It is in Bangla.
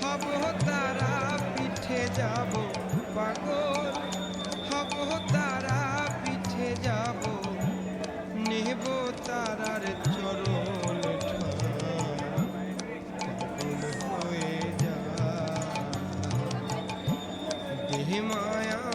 হব তারা পিঠে যাব পাগল, হব তারা পিঠে যাব, নেব তারার চরণ ঠাঁই, পাগল হয়ে যা দেহ মায়া